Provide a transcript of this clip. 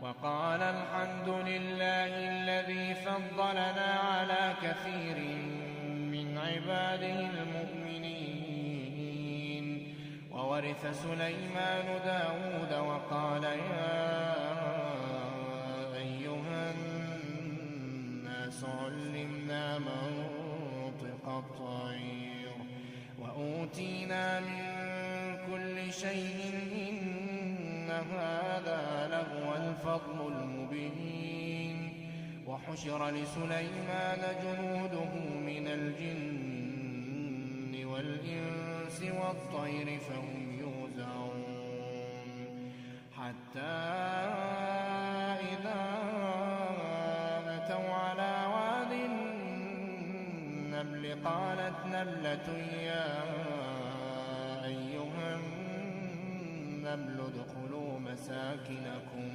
وقال الحمد لله الذي فضلنا على كثير من عباده المؤمنين. وورث سليمان داود وقال يا أيها الناس علمنا منطق الطير وأوتينا من كل شيء إن هذا لهو الفضل المبين. وحشر لسليمان جنوده من الجن والإنس والطير فهم يوزعون حتى إذا أتوا على واد النمل قالت نملة يا أيها النمل ادخلوا مساكنكم